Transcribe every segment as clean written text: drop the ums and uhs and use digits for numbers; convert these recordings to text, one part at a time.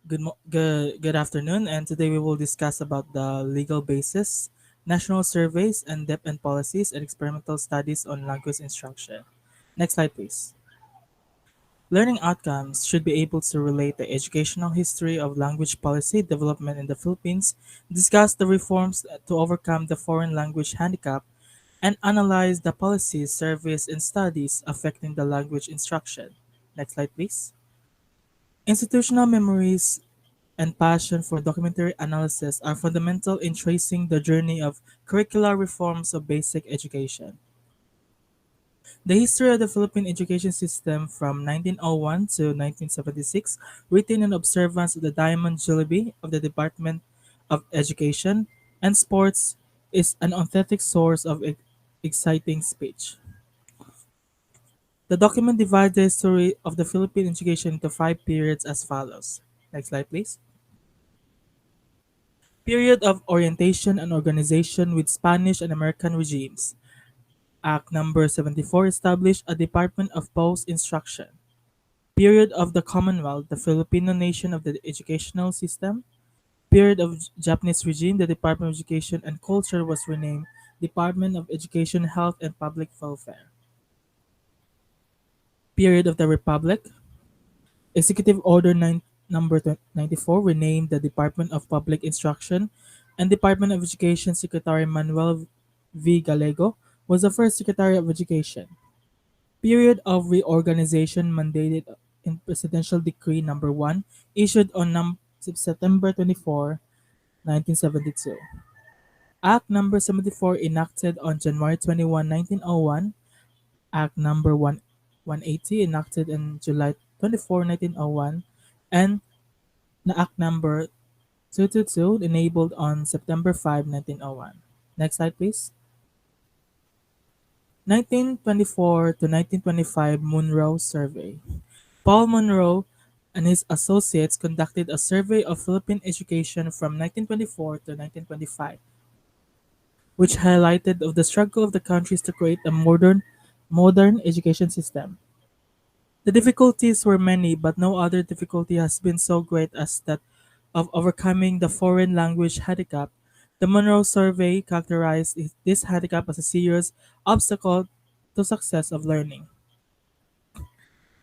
Good afternoon, and today we will discuss about the legal basis, national surveys, and DepEd policies and experimental studies on language instruction. Next slide, please. Learning outcomes should be able to relate the educational history of language policy development in the Philippines, discuss the reforms to overcome the foreign language handicap, and analyze the policies, surveys, and studies affecting the language instruction. Next slide, please. Institutional memories and passion for documentary analysis are fundamental in tracing the journey of curricular reforms of basic education. The history of the Philippine education system from 1901 to 1976, written in observance of the Diamond Jubilee of the Department of Education and Sports, is an authentic source of exciting speech. The document divides the history of the Philippine education into five periods as follows. Next slide, please. Period of orientation and organization with Spanish and American regimes. Act Number 74 established a Department of Post-Instruction. Period of the Commonwealth, the Filipino nation of the educational system. Period of Japanese regime, the Department of Education and Culture was renamed Department of Education, Health, and Public Welfare. Period of the Republic, Executive Order Number 94 renamed the Department of Public Instruction, and Department of Education Secretary Manuel V. Gallego was the first Secretary of Education. Period of reorganization mandated in Presidential Decree Number 1 issued on September 24, 1972. Act Number 74 enacted on January 21, 1901. Act Number 180 enacted on July 24, 1901. And the Act Number 222 enabled on September 5, 1901. Next slide, please. 1924 to 1925 Monroe Survey. Paul Monroe and his associates conducted a survey of Philippine education from 1924 to 1925, which highlighted of the struggle of the countries to create a modern education system. The difficulties were many, but no other difficulty has been so great as that of overcoming the foreign language handicap. The Monroe Survey characterized this handicap as a serious obstacle to success of learning.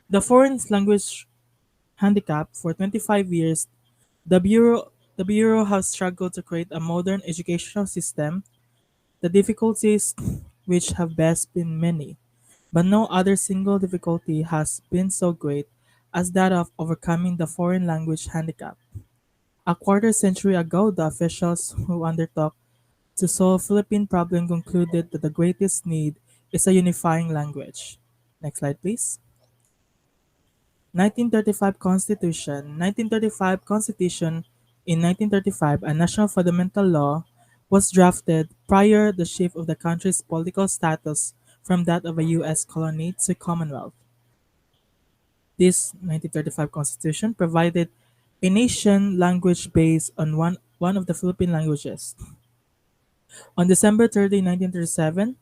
The foreign language handicap for 25 years, the Bureau has struggled to create a modern educational system. The difficulties which have best been many, but no other single difficulty has been so great as that of overcoming the foreign language handicap. A quarter century ago, the officials who undertook to solve Philippine problem concluded that the greatest need is a unifying language. Next slide, please. 1935 Constitution. 1935 Constitution. In 1935, a national fundamental law was drafted prior the shift of the country's political status from that of a U.S. colony to Commonwealth. This 1935 Constitution provided a nation language based on one of the Philippine languages. On December 30, 1937,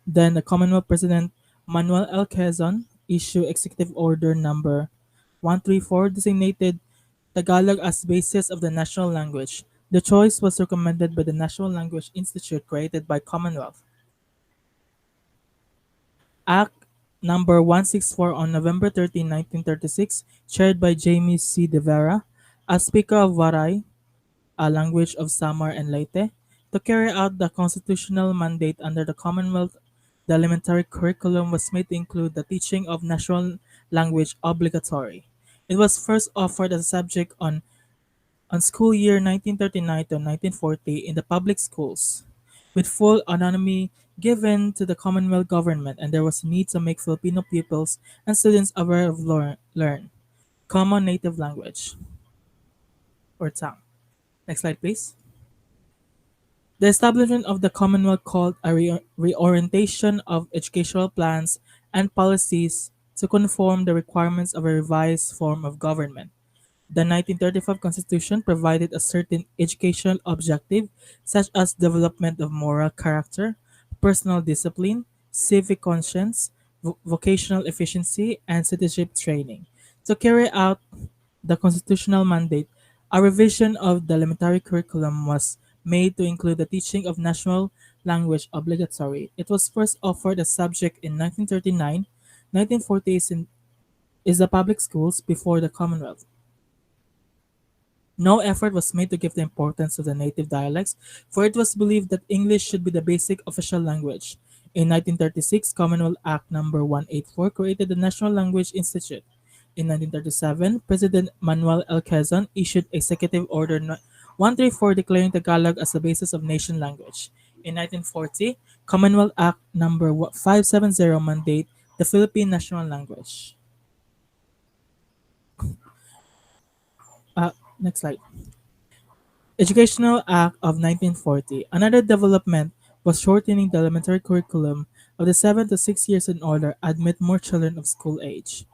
then the Commonwealth President Manuel L. Quezon issued Executive Order Number 134 designated Tagalog as basis of the national language. The choice was recommended by the National Language Institute created by Commonwealth. Act Number 164 on November 13, 1936, chaired by Jaime C. De Vera, as Speaker of Waray, a language of Samar and Leyte, to carry out the constitutional mandate under the Commonwealth. The elementary curriculum was made to include the teaching of national language obligatory. It was first offered as a subject on school year 1939 to 1940 in the public schools, with full autonomy given to the Commonwealth government, and there was a need to make Filipino pupils and students aware of learn common native language or tongue. Next slide, please. The establishment of the Commonwealth called a reorientation of educational plans and policies to conform the requirements of a revised form of government. The 1935 Constitution provided a certain educational objective, such as development of moral character, personal discipline, civic conscience, vocational efficiency, and citizenship training. To carry out the constitutional mandate, a revision of the elementary curriculum was made to include the teaching of national language obligatory. It was first offered as subject in 1939. 1940 is the public schools before the Commonwealth. No effort was made to give the importance to the native dialects, for it was believed that English should be the basic official language. In 1936, Commonwealth Act No. 184 created the National Language Institute. In 1937, President Manuel L. Quezon issued Executive Order 134 declaring Tagalog as the basis of nation language. In 1940, Commonwealth Act No. 570 mandate the Philippine national language. Uh, Next slide. Educational Act of 1940. Another development was shortening the elementary curriculum of the 7 to 6 years in order admit more children of school age.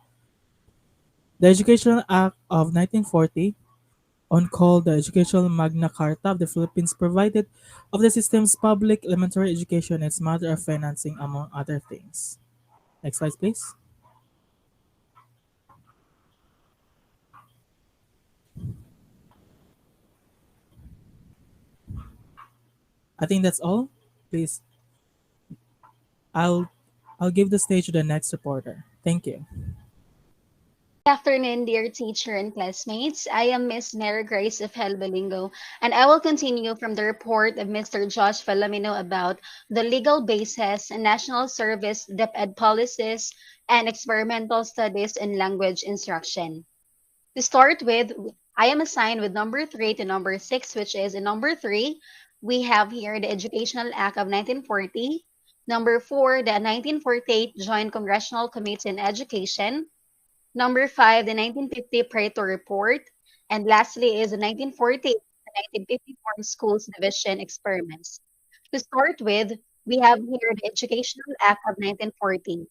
The Educational Act of 1940, on called the Educational Magna Carta of the Philippines, provided of the system's public elementary education and its matter of financing, among other things. Next slide, please. I think that's all. Please, I'll I'll give the stage to the next reporter. Thank you. Good afternoon, dear teacher and classmates. I am Miss Mary Grace of Helbelingo, and I will continue from the report of Mr. Josh Filomeno about the legal basis and national service DepEd policies and experimental studies in language instruction. To start with, I am assigned with number 3 to number 6, which is in number 3, we have here the Educational Act of 1940. Number 4, the 1948 Joint Congressional Committee on Education. Number 5, the 1950 Pareto Report. And lastly is the 1948 to 1954 Schools Division Experiments. To start with, we have here the Educational Act of 1940.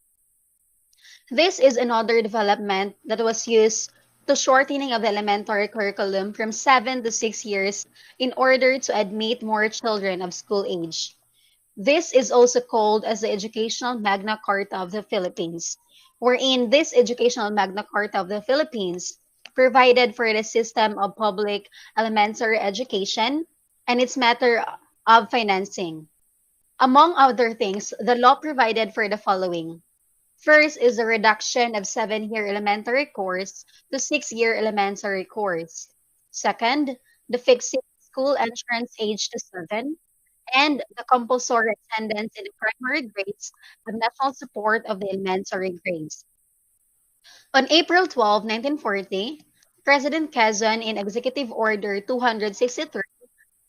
This is another development that was used to shortening of the elementary curriculum from 7 to 6 years in order to admit more children of school age. This is also called as the Educational Magna Carta of the Philippines, wherein this Educational Magna Carta of the Philippines provided for the system of public elementary education and its matter of financing. Among other things, the law provided for the following. First is the reduction of 7-year elementary course to 6-year elementary course. Second, the fixing school entrance age to 7 and the compulsory attendance in the primary grades of national support of the elementary grades. On April 12, 1940, President Quezon in Executive Order 263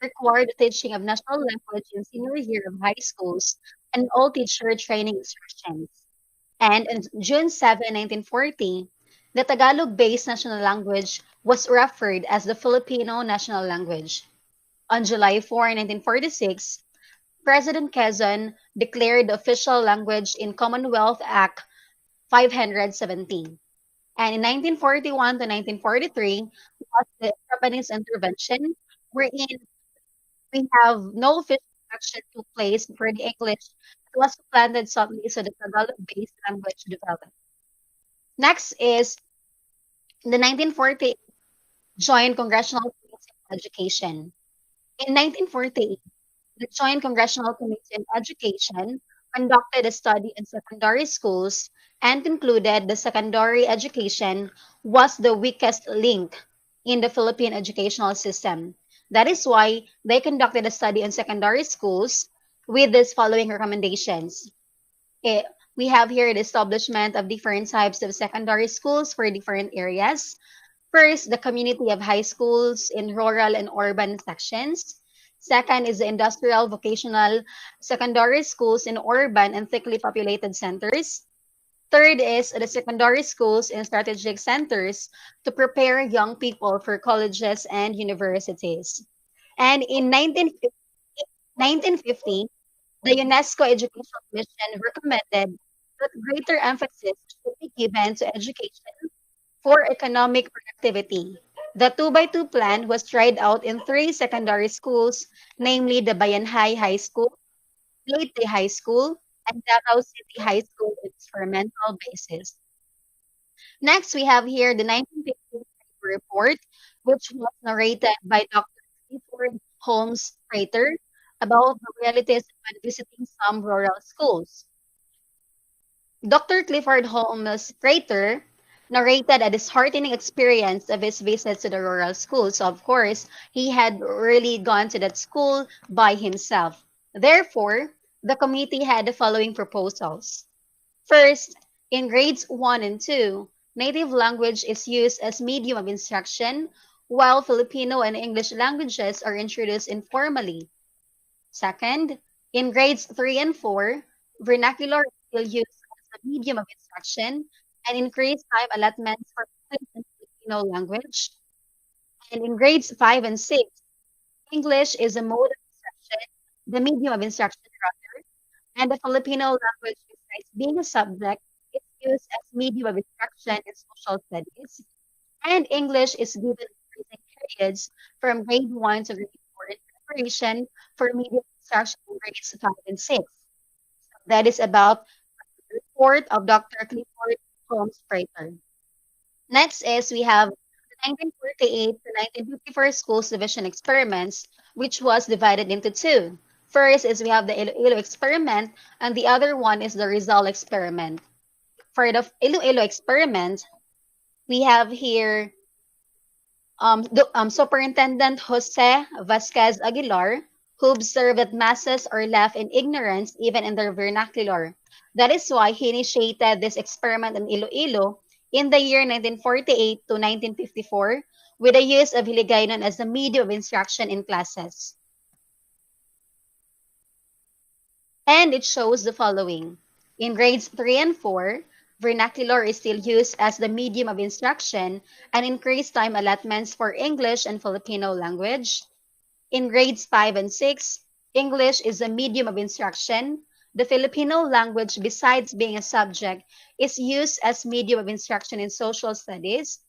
required the teaching of national language in senior year of high schools and all teacher training instructions. And on June 7, 1940, the Tagalog-based national language was referred as the Filipino national language. On July 4, 1946, President Quezon declared the official language in Commonwealth Act 517. And in 1941 to 1943 was the Japanese intervention, wherein we have no official action took place for the English that was planted subtly so the Tagalog-based language developed. Next is the 1948 Joint Congressional Committee on Education. In 1948, the Joint Congressional Committee on Education conducted a study in secondary schools and concluded the secondary education was the weakest link in the Philippine educational system. That is why they conducted a study on secondary schools with these following recommendations. Eh, we have here the establishment of different types of secondary schools for different areas. First, the community of high schools in rural and urban sections. Second is the industrial vocational secondary schools in urban and thickly populated centers. Third is the secondary schools in strategic centers to prepare young people for colleges and universities. And in 1950, the UNESCO Education Mission recommended that greater emphasis should be given to education for economic productivity. The 2x2 plan was tried out in 3 secondary schools, namely the Bayanhay High School, Leyte High School, and Davao City High School on experimental basis. Next, we have here the 1950 report, which was narrated by Dr. Clifford Holmes Prater about the realities when visiting some rural schools. Dr. Clifford Holmes Prater narrated a disheartening experience of his visit to the rural school. So, of course, he had really gone to that school by himself. Therefore, the committee had the following proposals. First, in grades 1 and 2, native language is used as medium of instruction, while Filipino and English languages are introduced informally. Second, in grades 3 and 4, vernacular is still used as a medium of instruction and increased time allotments for English and Filipino language. And in grades 5 and 6, English is a mode of instruction, the medium of instruction rather, and the Filipino language, besides being a subject, is used as medium of instruction in social studies. And English is given increasing periods from grade 1 to grade 4 in preparation for medium instruction in grades 5 and 6. That is about the report of Dr. Clifford Holmes Prater. Next is we have the 1948 to 1954 schools division experiments, which was divided into two. First is we have the Iloilo experiment, and the other one is the Rizal experiment. For the Iloilo experiment, we have here Superintendent Jose Vasquez Aguilar, who observed that masses are left in ignorance even in their vernacular. That is why he initiated this experiment in Iloilo in the year 1948 to 1954 with the use of Hiligaynon as the medium of instruction in classes. And it shows the following. In grades 3 and 4, vernacular is still used as the medium of instruction and increased time allotments for English and Filipino language. In grades 5 and 6, English is a medium of instruction. The Filipino language, besides being a subject, is used as medium of instruction in social studies.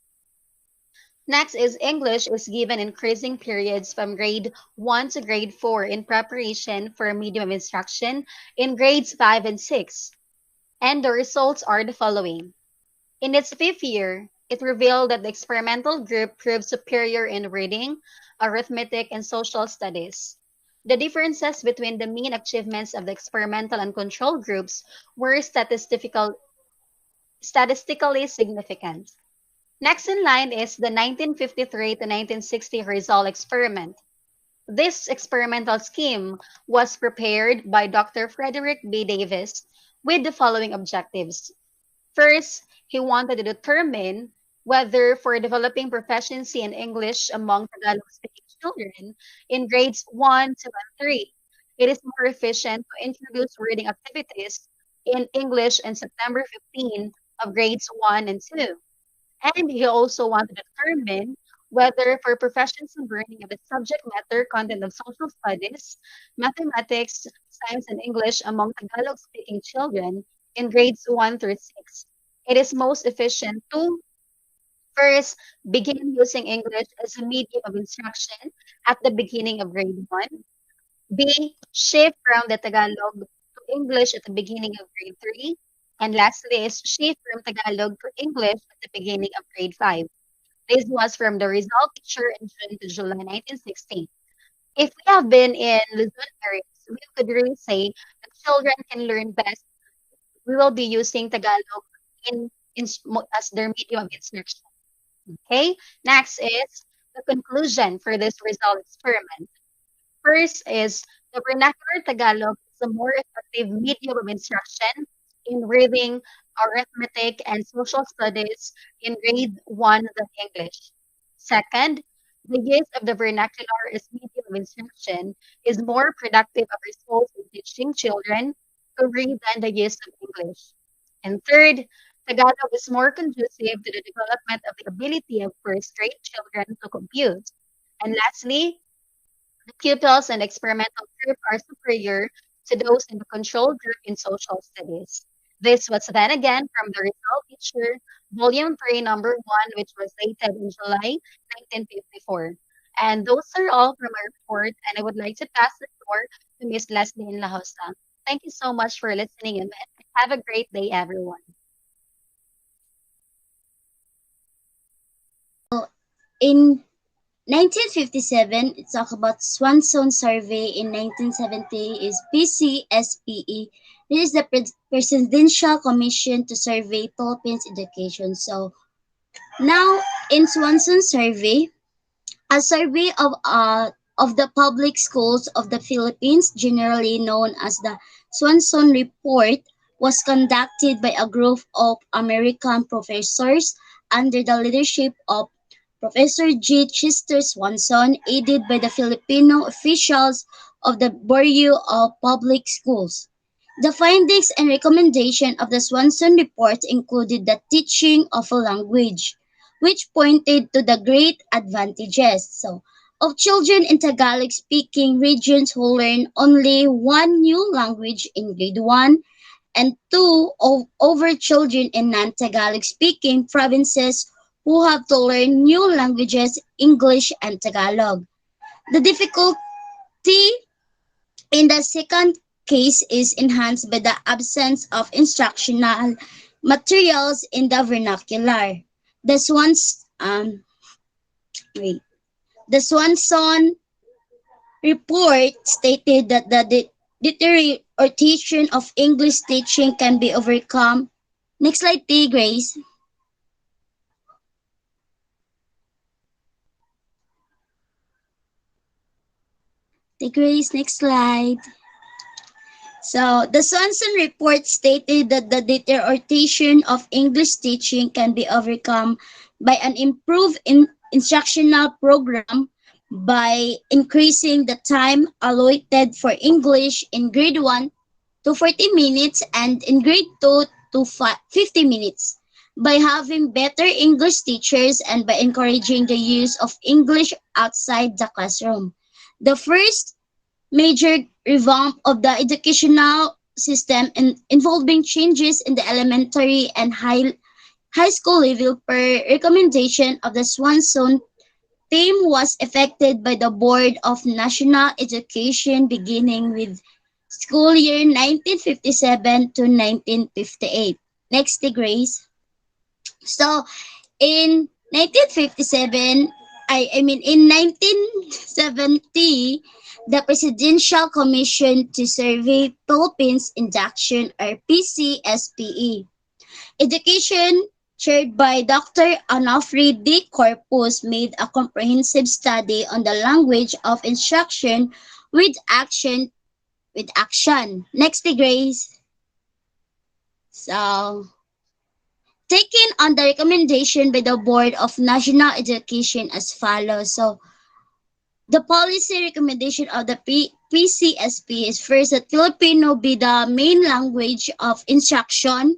Next is English is given increasing periods from grade 1 to grade 4 in preparation for a medium of instruction in grades 5 and 6. And the results are the following. In its fifth year, it revealed that the experimental group proved superior in reading, arithmetic, and social studies. The differences between the mean achievements of the experimental and control groups were statistically significant. Next in line is the 1953 to 1960 Rizal experiment. This experimental scheme was prepared by Dr. Frederick B. Davis with the following objectives. First, he wanted to determine whether for developing proficiency in English among Tagalog-speaking children in grades 1, 2, and 3, it is more efficient to introduce reading activities in English in September 15 of grades 1 and 2. And he also wanted to determine whether for proficiency learning of the subject matter content of social studies, mathematics, science, and English among Tagalog-speaking children in grades 1 through 6, it is most efficient to first begin using English as a medium of instruction at the beginning of grade 1. B. Shift from the Tagalog to English at the beginning of grade 3. And lastly is shift from Tagalog to English at the beginning of grade 5. This was from the result picture in June to July 1960. If we have been in Luzon areas, we could really say that children can learn best. We will be using Tagalog as their medium of instruction. Okay, next is the conclusion for this result experiment. First is the vernacular Tagalog is a more effective medium of instruction in reading, arithmetic, and social studies in grade 1 than English. Second, the use of the vernacular as medium of instruction is more productive of results in teaching children to read than the use of English. And third, Tagalog is more conducive to the development of the ability of first grade children to compute. And lastly, the pupils in the experimental group are superior to those in the control group in social studies. This was then again from the result picture, volume 3, number 1, which was dated in July 1954. And those are all from our report, and I would like to pass the floor to Miss Leslie in La Hosta. Thank you so much for listening, and have a great day, everyone. In 1957, it talk about Swanson Survey. In 1970 is PCSPE. This is the Presidential Commission to Survey Philippines Education. So now in Swanson Survey, a survey of the public schools of the Philippines, generally known as the Swanson Report, was conducted by a group of American professors under the leadership of Professor G. Chester Swanson, aided by the Filipino officials of the Bureau of Public Schools. The findings and recommendation of the Swanson report included the teaching of a language, which pointed to the great advantages of children in Tagalog speaking regions who learn only one new language in grade 1 and 2 over children in non-Tagalog speaking provinces who have to learn new languages, English and Tagalog. The difficulty in the second case is enhanced by the absence of instructional materials in the vernacular. The Swans wait. The Swanson report stated that the deterioration of English teaching can be overcome. Next slide, T, Grace. T, Grace, next slide. So, the Swanson report stated that the deterioration of English teaching can be overcome by an improved instructional program by increasing the time allotted for English in grade 1 to 40 minutes and in grade 2 to 50 minutes, by having better English teachers and by encouraging the use of English outside the classroom. The first major revamp of the educational system involving changes in the elementary and high school level per recommendation of the Swanson team was effected by the Board of National Education beginning with school year 1957 to 1958. Next, Grace. So, in 1957, in 1970, the Presidential Commission to Survey Philippines Induction, or PCSPE, Education, chaired by Dr. Onofre D. Corpus, made a comprehensive study on the language of instruction with action. Next, Grace. So, taken on the recommendation by the Board of National Education as follows. So, the policy recommendation of the PCSP is first that Filipino be the main language of instruction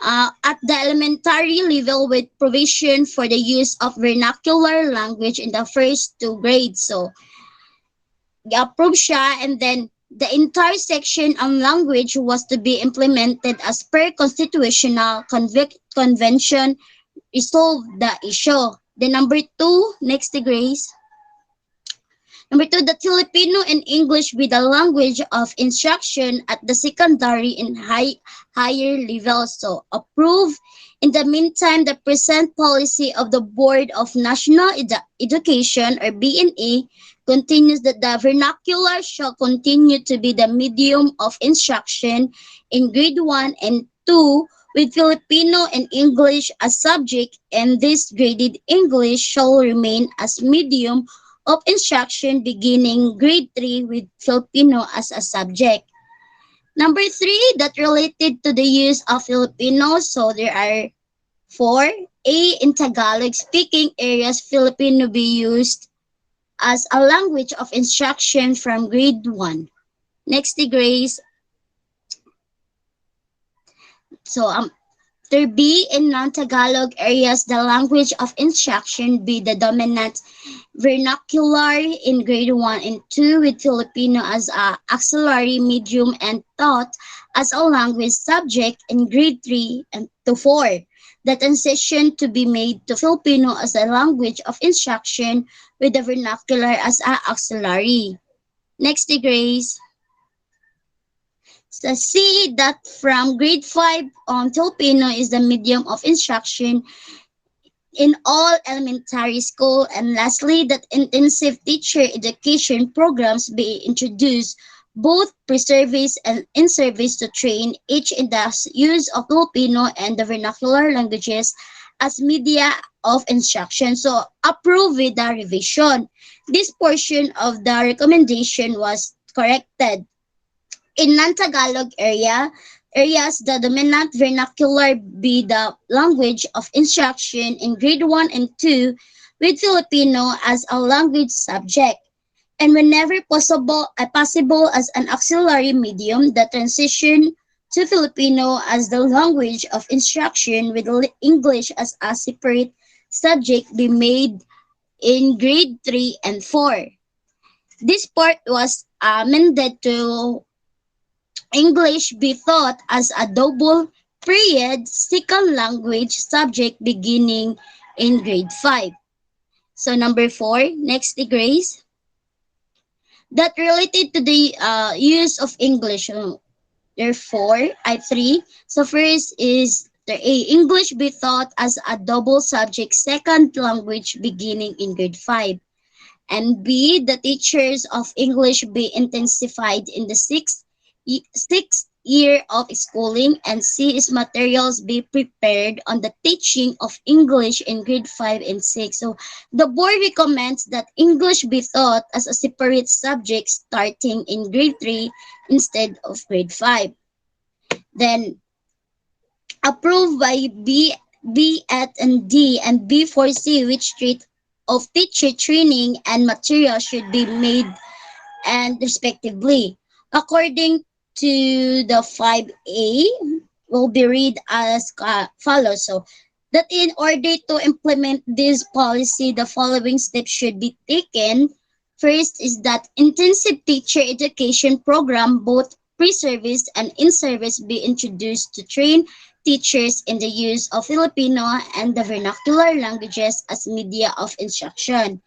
at the elementary level with provision for the use of vernacular language in the first two grades. So, approve siya, and then the entire section on language was to be implemented as per constitutional convention resolve the issue. The number two, next, Grace. Number two, that Filipino and English be the language of instruction at the secondary and higher levels. So, approve. In the meantime, the present policy of the Board of National Education, or BNE, continues that the vernacular shall continue to be the medium of instruction in grade 1 and 2, with Filipino and English as subject, and this graded English shall remain as medium of instruction beginning grade 3 with Filipino as a subject. Number 3, that related to the use of Filipino. So there are 4. A, in Tagalog speaking areas, Filipino be used as a language of instruction from grade 1. Next, Grace. So, there be in non-Tagalog areas, the language of instruction be the dominant vernacular in grade 1 and 2, with Filipino as a auxiliary medium and taught as a language subject in grade 3 and to 4. The transition to be made to Filipino as a language of instruction with the vernacular as a auxiliary. Next, Grace. So see that from grade 5 on, Filipino is the medium of instruction in all elementary school, and lastly that intensive teacher education programs be introduced both pre-service and in-service to train each in the use of Filipino and the vernacular languages as media of instruction. So approved with the revision. This portion of the recommendation was corrected. In non-Tagalog areas, the dominant vernacular be the language of instruction in grade 1 and 2 with Filipino as a language subject. And whenever possible as an auxiliary medium, the transition to Filipino as the language of instruction with English as a separate subject be made in grade 3 and 4. This part was amended to English be taught as a double period second language subject beginning in grade 5. So number 4, next Grace, that related to the use of English. There are 4, I 3. So first is the A, English be taught as a double subject second language beginning in grade 5. And B, the teachers of English be intensified in the sixth year of schooling. And C is materials be prepared on the teaching of English in grade 5 and 6. So the board recommends that English be taught as a separate subject starting in grade 3 instead of grade 5. Then approved by B at and D and B4C, which treat of teacher training and material should be made and respectively. According to the 5A, will be read as follows. So that in order to implement this policy, the following steps should be taken. First is that intensive teacher education program, both pre-service and in-service, be introduced to train teachers in the use of Filipino and the vernacular languages as media of instruction.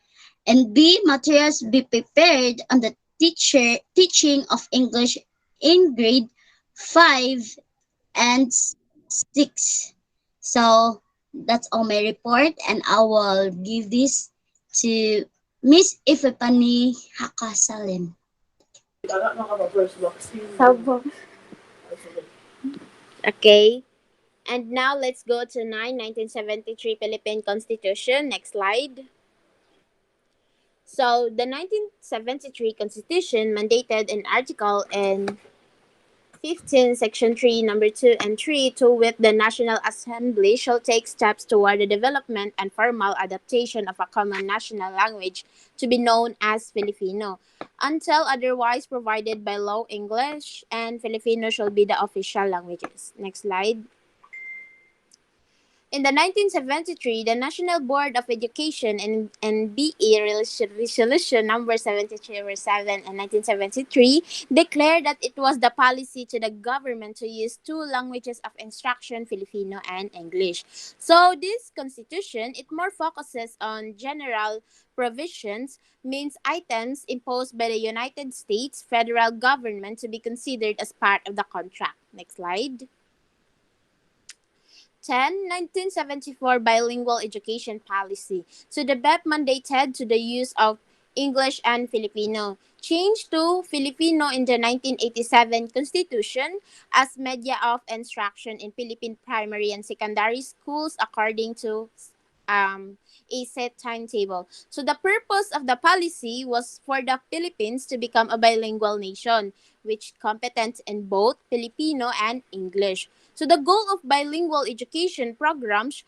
And B, materials be prepared on the teaching of English in grade 5 and 6. So that's all my report, and I will give this to Miss Ifepani Hakasalin. Sabo. Okay. And now let's go to 1973 Philippine Constitution. Next slide. So, the 1973 Constitution mandated an article in 15, Section 3, Number 2 and 3, to wit, the National Assembly shall take steps toward the development and formal adaptation of a common national language to be known as Filipino. Until otherwise provided by law, English and Filipino shall be the official languages. Next slide. In the 1973, the National Board of Education and NBE Resolution number 7307 and 1973 declared that it was the policy to the government to use two languages of instruction, Filipino and English. So this constitution, it more focuses on general provisions, means items imposed by the United States federal government to be considered as part of the contract. Next slide. 10. 1974 Bilingual Education Policy. So the BEP mandated to the use of English and Filipino. Changed to Filipino in the 1987 Constitution as media of instruction in Philippine primary and secondary schools according to a set timetable. So the purpose of the policy was for the Philippines to become a bilingual nation, which competent in both Filipino and English. So the goal of bilingual education programs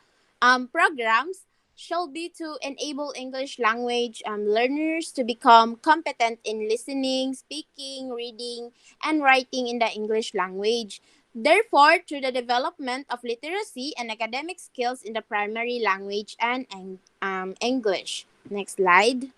shall be to enable English language learners to become competent in listening, speaking, reading, and writing in the English language. Therefore, through the development of literacy and academic skills in the primary language and English. Next slide.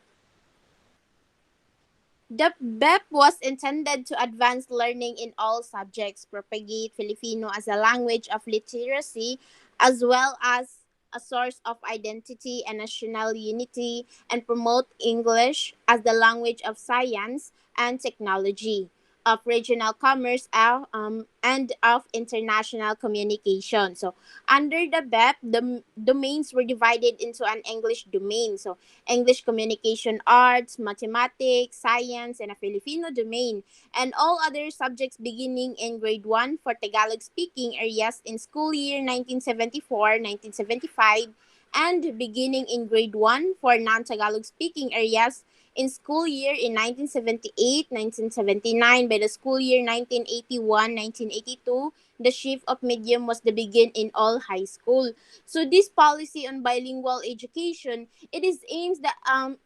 The BEP was intended to advance learning in all subjects, propagate Filipino as a language of literacy, as well as a source of identity and national unity, and promote English as the language of science and technology. of regional commerce and of international communication. So under the BEP, the domains were divided into an English domain. So English communication arts, mathematics, science, and a Filipino domain. And all other subjects beginning in grade 1 for Tagalog speaking areas in school year 1974-1975 and beginning in grade 1 for non-Tagalog speaking areas in school year in 1978-1979. By the school year 1981-1982, the shift of medium was the begin in all high school. So this policy on bilingual education, it is aims at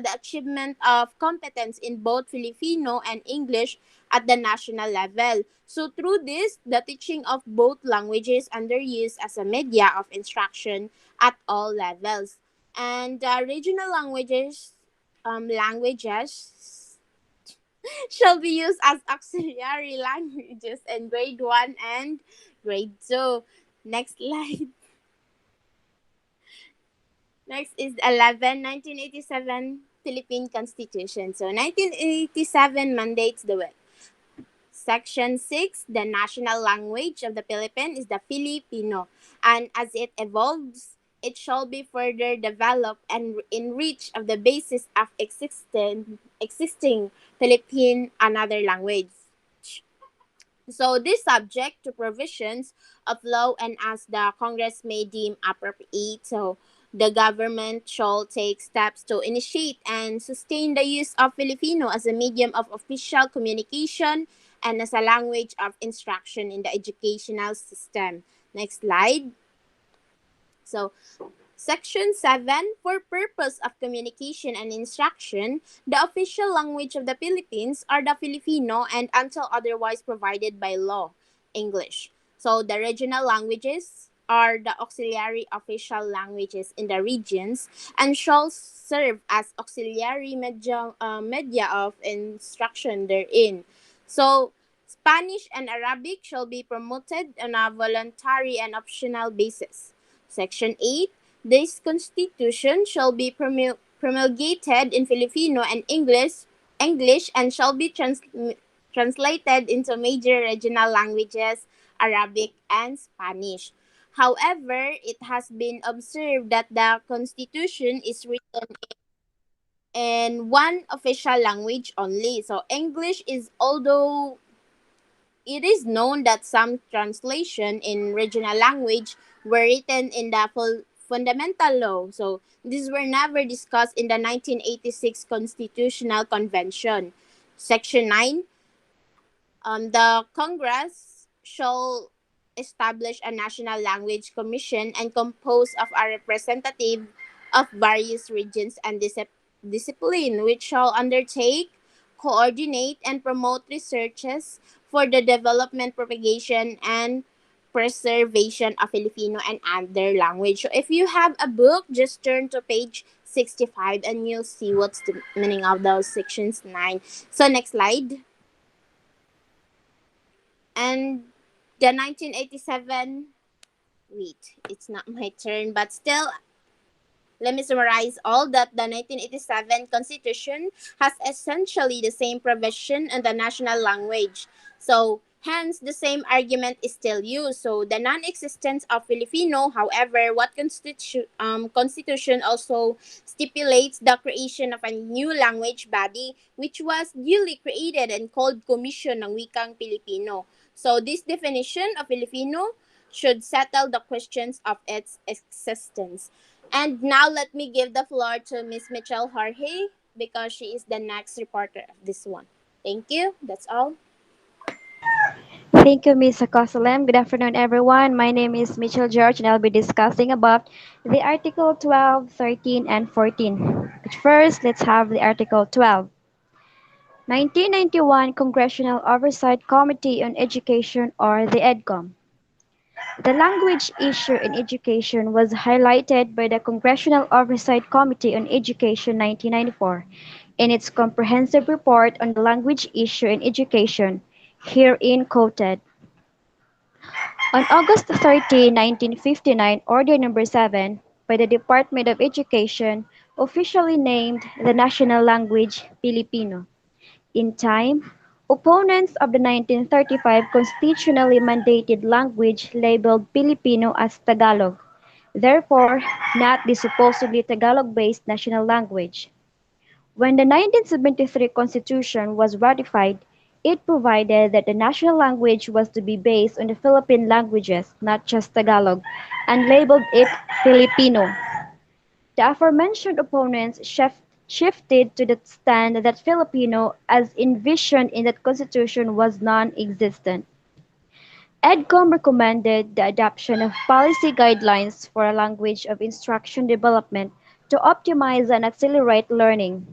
the achievement of competence in both Filipino and English at the national level. So through this, the teaching of both languages under use as a media of instruction at all levels. And regional languages shall be used as auxiliary languages in grade 1 and grade 2. Next slide. Next is 11, 1987 Philippine Constitution. So 1987 mandates the Section 6, the national language of the Philippines is the Filipino, and as it evolves, it shall be further developed and enriched of the basis of existing Philippine another language. So this subject to provisions of law and as the Congress may deem appropriate. So the government shall take steps to initiate and sustain the use of Filipino as a medium of official communication and as a language of instruction in the educational system. Next slide. So Section 7, for purpose of communication and instruction, the official language of the Philippines are the Filipino and until otherwise provided by law, English. So the regional languages are the auxiliary official languages in the regions and shall serve as auxiliary media of instruction therein. So Spanish and Arabic shall be promoted on a voluntary and optional basis. Section 8, this constitution shall be promulgated in Filipino and English and shall be translated into major regional languages, Arabic and Spanish. However, it has been observed that the constitution is written in one official language only. So English is although it is known that some translation in regional language were written in the fundamental law. So these were never discussed in the 1986 Constitutional Convention. Section 9, the Congress shall establish a national language commission and compose of a representative of various regions and discipline, which shall undertake, coordinate, and promote researches for the development, propagation, and preservation of Filipino and other language. So if you have a book, just turn to page 65 and you'll see what's the meaning of those sections 9. So next slide. And the 1987, wait, it's not my turn, but still, let me summarize all that the 1987 Constitution has essentially the same provision in the national language. So, hence, the same argument is still used. So, the non-existence of Filipino, however, what Constitution also stipulates the creation of a new language body which was duly created and called Commission ng Wikang Pilipino. So, this definition of Filipino should settle the questions of its existence. And now let me give the floor to Miss Michelle Jorge because she is the next reporter of this one. Thank you. That's all. Thank you, Ms. Akosalem. Good afternoon, everyone. My name is Mitchell George, and I'll be discussing about the Article 12, 13, and 14. But first, let's have the Article 12. 1991 Congressional Oversight Committee on Education, or the EDCOM. The language issue in education was highlighted by the Congressional Oversight Committee on Education 1994 in its comprehensive report on the language issue in education, herein quoted. On August 30, 1959, Order Number 7 by the Department of Education officially named the national language Filipino. In time, Opponents of the 1935 constitutionally mandated language labeled Filipino as Tagalog, therefore not the supposedly Tagalog-based national language. When the 1973 Constitution was ratified, it provided that the national language was to be based on the Philippine languages, not just Tagalog, and labeled it Filipino. The aforementioned opponents shifted to the stand that Filipino, as envisioned in that constitution, was non-existent. EDCOM recommended the adoption of policy guidelines for a language of instruction development to optimize and accelerate learning.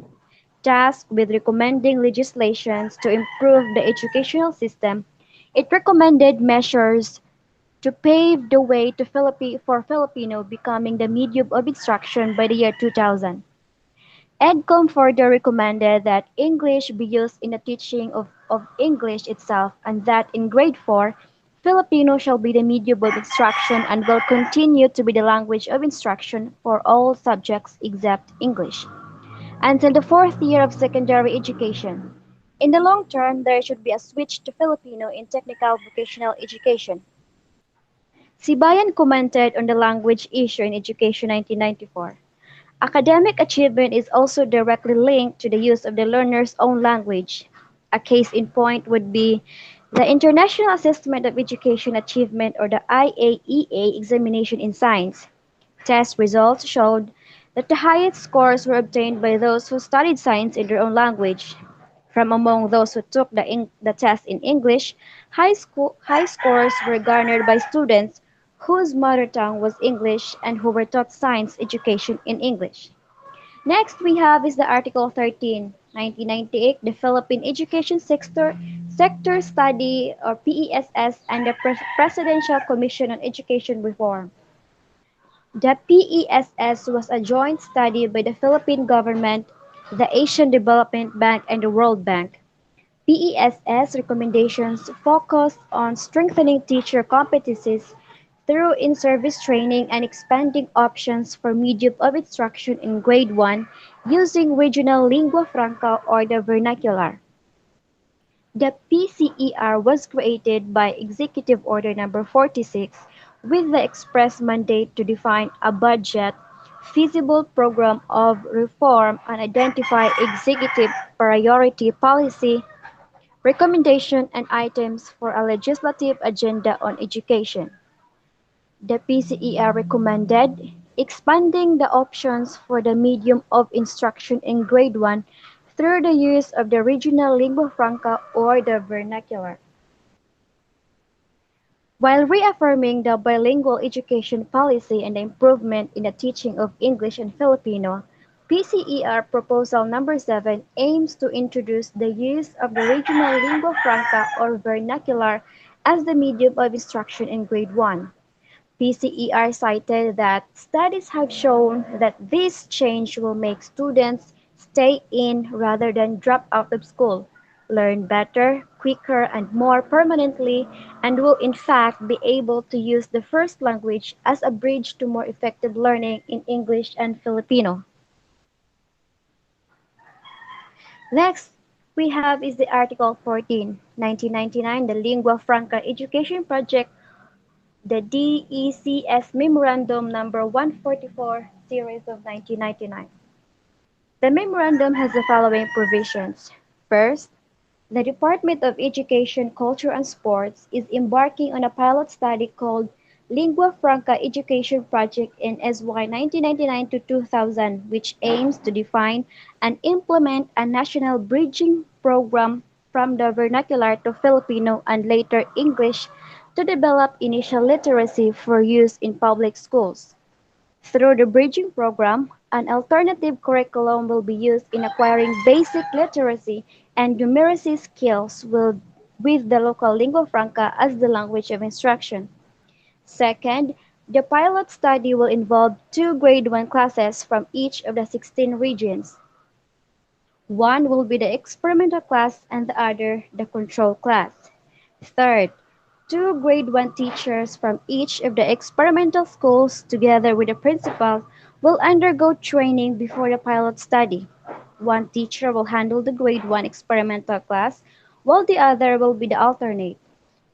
Tasked with recommending legislations to improve the educational system, it recommended measures to pave the way for Filipino becoming the medium of instruction by the year 2000. EDCOM further recommended that English be used in the teaching of English itself and that in grade 4, Filipino shall be the medium of instruction and will continue to be the language of instruction for all subjects except English until the fourth year of secondary education. In the long term, there should be a switch to Filipino in technical vocational education. Sibayan commented on the language issue in Education 1994. Academic achievement is also directly linked to the use of the learner's own language. A case in point would be the International Assessment of Education Achievement or the IAEA examination in science. Test results showed that the highest scores were obtained by those who studied science in their own language. From among those who took the test in English, high scores were garnered by students whose mother tongue was English and who were taught science education in English. Next we have is the Article 13, 1998, the Philippine Education Sector Study or PESS and the Presidential Commission on Education Reform. The PESS was a joint study by the Philippine government, the Asian Development Bank, and the World Bank. PESS recommendations focus on strengthening teacher competencies through in-service training and expanding options for medium of instruction in grade 1 using regional lingua franca or the vernacular. The PCER was created by Executive Order No. 46 with the express mandate to define a budget, feasible program of reform and identify executive priority policy, recommendation and items for a legislative agenda on education. The PCER recommended expanding the options for the medium of instruction in grade 1 through the use of the regional lingua franca or the vernacular. While reaffirming the bilingual education policy and the improvement in the teaching of English and Filipino, PCER Proposal Number 7 aims to introduce the use of the regional lingua franca or vernacular as the medium of instruction in grade 1. PCER cited that studies have shown that this change will make students stay in rather than drop out of school, learn better, quicker, and more permanently, and will in fact be able to use the first language as a bridge to more effective learning in English and Filipino. Next, we have is the Article 14, 1999, the Lingua Franca Education Project, the DECS Memorandum Number 144, Series of 1999. The memorandum has the following provisions. First, the Department of Education, Culture and Sports is embarking on a pilot study called Lingua Franca Education Project in SY 1999 to 2000, which aims to define and implement a national bridging program from the vernacular to Filipino and later English to develop initial literacy for use in public schools. Through the bridging program, an alternative curriculum will be used in acquiring basic literacy and numeracy skills with the local lingua franca as the language of instruction. Second, the pilot study will involve two grade 1 classes from each of the 16 regions. One will be the experimental class and the other the control class. Third, two grade 1 teachers from each of the experimental schools together with the principal will undergo training before the pilot study. One teacher will handle the grade 1 experimental class, while the other will be the alternate.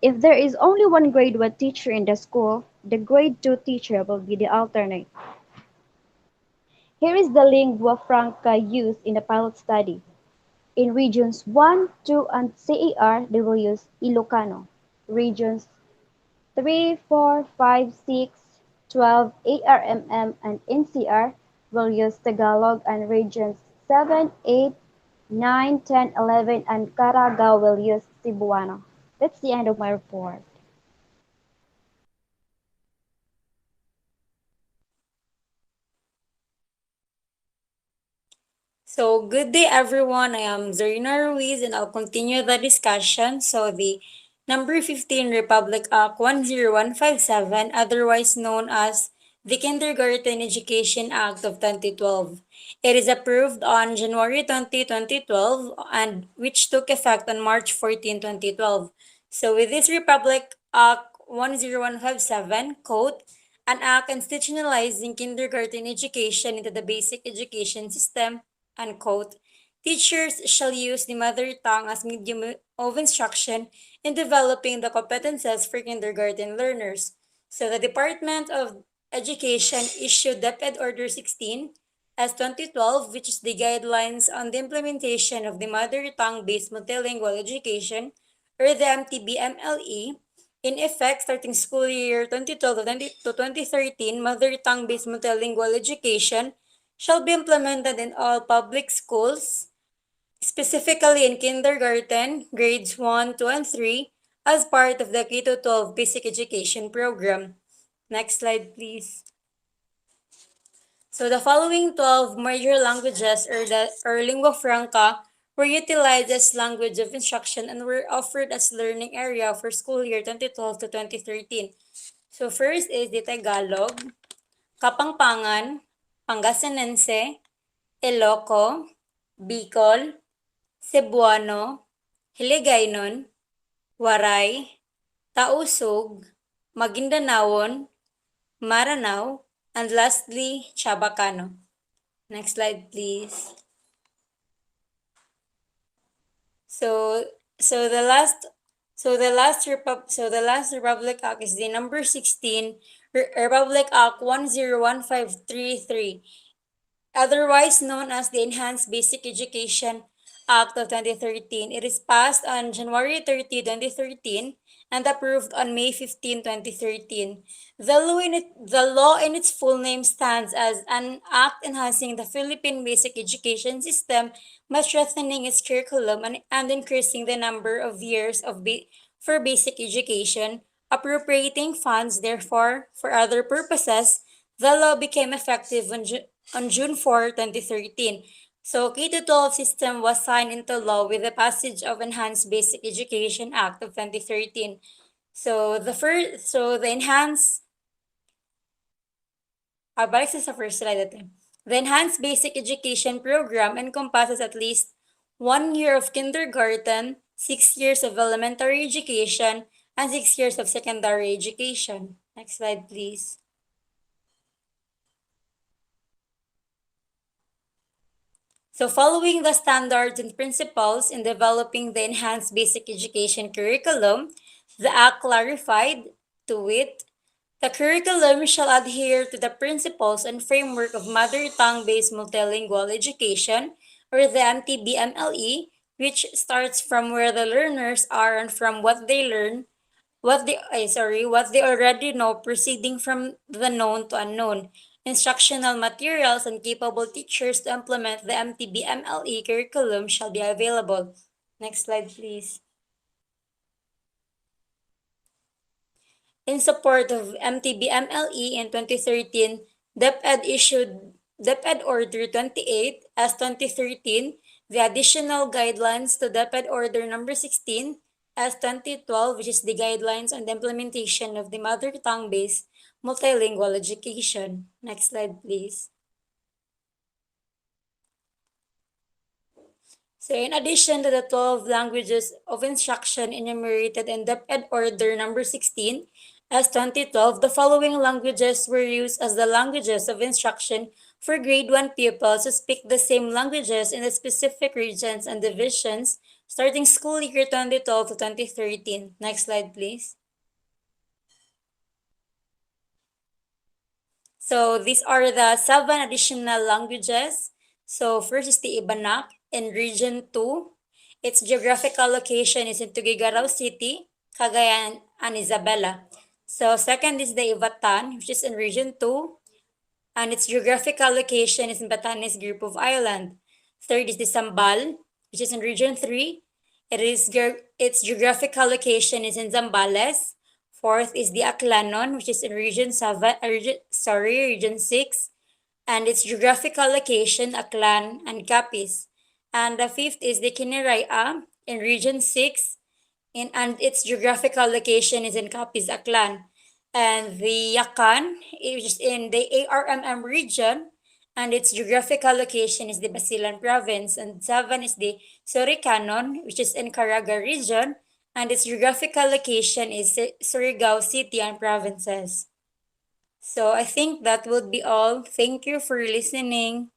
If there is only one grade 1 teacher in the school, the grade 2 teacher will be the alternate. Here is the lingua franca used in the pilot study. In regions 1, 2, and CAR, they will use Ilocano. Regions 3, 4, 5, 6, 12, ARMM, and NCR will use Tagalog, and regions 7, 8, 9, 10, 11, and Caraga will use Cebuano. That's the end of my report. So, good day everyone. I am Zarina Ruiz and I'll continue the discussion. So, the number 15 Republic Act 10157, otherwise known as the Kindergarten Education Act of 2012. It is approved on January 20, 2012, and which took effect on March 14, 2012. So, with this Republic Act 10157, quote, an act institutionalizing kindergarten education into the basic education system, unquote. Teachers shall use the mother tongue as medium of instruction in developing the competences for kindergarten learners. So the Department of Education issued DepEd Order 16 as 2012, which is the guidelines on the implementation of the mother tongue-based multilingual education, or the MTBMLE, in effect starting school year 2012 to 2013. Mother tongue-based multilingual education shall be implemented in all public schools, specifically in kindergarten, grades 1, 2, and 3, as part of the K-12 basic education program. Next slide, please. So the following 12 major languages or lingua franca were utilized as language of instruction and were offered as learning area for school year 2012 to 2013. So first is the Tagalog, Kapampangan, Pangasinense, Iloco, Bicol, Cebuano, Hiligaynon, Waray, Tausug, Maguindanaon, Maranao, and lastly, Chabacano. Next slide, please. So, so the last, so the last Republic Act is the number 16, Republic Act 10153, otherwise known as the Enhanced Basic Education Act of 2013. It is passed on January 30, 2013, and approved on May 15, 2013. The law in its full name stands as an act enhancing the Philippine basic education system by strengthening its curriculum and increasing the number of years for basic education, appropriating funds, therefore, for other purposes. The law became effective on June 4, 2013. So K-12 system was signed into law with the passage of Enhanced Basic Education Act of 2013. So the enhanced, balik sa first slide natin. The Enhanced Basic Education Program encompasses at least 1 year of kindergarten, 6 years of elementary education, and 6 years of secondary education. Next slide, please. So following the standards and principles in developing the enhanced basic education curriculum, the Act clarified, to wit, the curriculum shall adhere to the principles and framework of mother tongue-based multilingual education, or the MTBMLE, which starts from where the learners are and from what they learn, what they already know, proceeding from the known to unknown. Instructional materials and capable teachers to implement the MTBMLE curriculum shall be available. Next slide, please. In support of MTBMLE in 2013, DepEd issued DepEd Order 28 as 2013, the additional guidelines to DepEd Order number 16 as 2012, which is the guidelines on the implementation of the mother tongue-based multilingual education. Next slide, please. So in addition to the 12 languages of instruction enumerated in DepEd Order number 16, as 2012, the following languages were used as the languages of instruction for grade 1 pupils who speak the same languages in the specific regions and divisions starting school year 2012 to 2013. Next slide, please. So these are the 7 additional languages. So first is the Ibanak in Region 2. Its geographical location is in Tuguegarao City, Cagayan, and Isabela. So second is the Ivatan, which is in Region 2, and its geographical location is in Batanes group of island. Third is the Sambal, which is in Region 3. Its geographical location is in Zambales. Fourth is the Aklanon, which is in Region 7, Region 6, and its geographical location, Aklan and Capiz. And the fifth is the Kiniraya in Region 6, and its geographical location is in Capiz, Aklan. And the Yakan, which is in the ARMM region, and its geographical location is the Basilan province. And 7 is the Suricanon, which is in Caraga region, and its geographical location is Surigao City and provinces. So I think that would be all. Thank you for listening.